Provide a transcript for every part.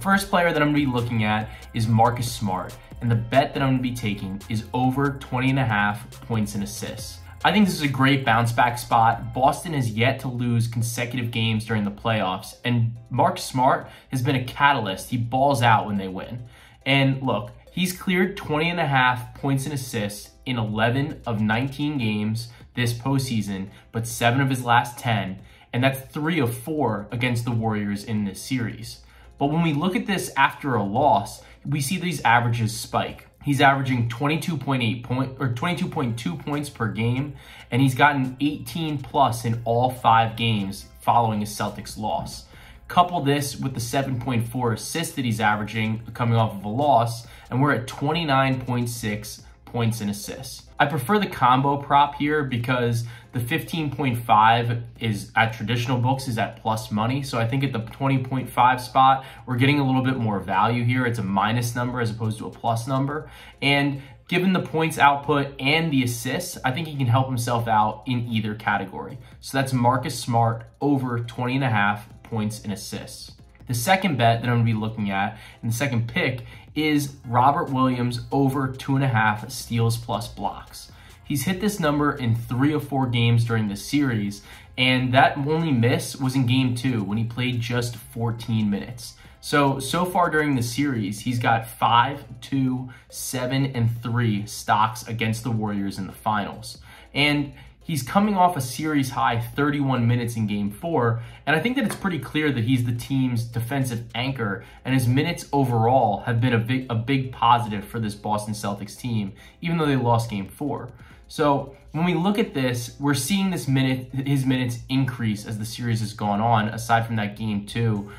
first player that I'm gonna be looking at is Marcus Smart, and the bet that I'm gonna be taking is over 20.5 points and assists. I think this is a great bounce back spot. Boston has yet to lose consecutive games during the playoffs, and Marcus Smart has been a catalyst. He balls out when they win. And look, he's cleared 20.5 points and assists in 11 of 19 games this postseason, but 7 of his last 10, and that's 3 of 4 against the Warriors in this series. But when we look at this after a loss, we see these averages spike. He's averaging 22.2 points per game, and he's gotten 18 plus in all 5 games following a Celtics loss. Couple this with the 7.4 assists that he's averaging coming off of a loss, and we're at 29.6 points and assists. I prefer the combo prop here because the 15.5 is at traditional books is at plus money. So I think at the 20.5 spot, we're getting a little bit more value here. It's a minus number as opposed to a plus number. And given the points output and the assists, I think he can help himself out in either category. So that's Marcus Smart over 20.5 points and assists. The second bet that I'm gonna be looking at, and the second pick, is Robert Williams over 2.5 steals plus blocks. He's hit this number in 3 of 4 games during the series, and that only miss was in game 2 when he played just 14 minutes. So far during the series, he's got 5, 2, 7, and 3 stocks against the Warriors in the finals. And he's coming off a series high 31 minutes in game 4, and I think that it's pretty clear that he's the team's defensive anchor, and his minutes overall have been a big positive for this Boston Celtics team, even though they lost game 4. So when we look at this, we're seeing his minutes increase as the series has gone on, aside from that game 2,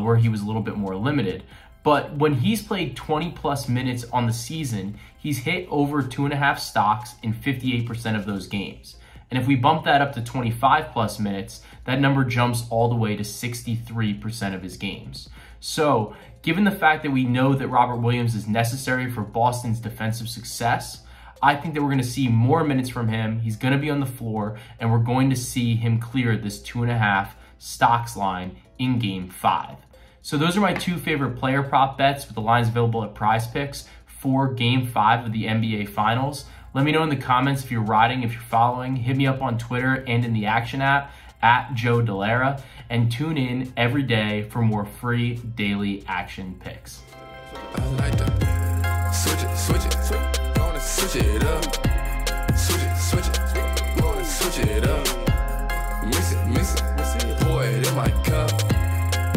where he was a little bit more limited. But when he's played 20 plus minutes on the season, he's hit over 2.5 stocks in 58% of those games. And if we bump that up to 25 plus minutes, that number jumps all the way to 63% of his games. So given the fact that we know that Robert Williams is necessary for Boston's defensive success, I think that we're going to see more minutes from him. He's going to be on the floor, and we're going to see him clear this 2.5 stocks line in game 5. So those are my 2 favorite player prop bets with the lines available at Prize Picks for game 5 of the NBA Finals. Let me know in the comments if you're riding, if you're following. Hit me up on Twitter and in the Action app at Joe Delara, and tune in every day for more free daily action picks. I like that. Switch it, switch it, gonna switch it up. Switch it, switch it, gonna switch it up. Mix it, pour it in my cup.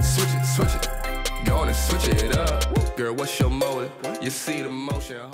Switch it, gonna switch it up. Girl, what's your motive? You see the motion.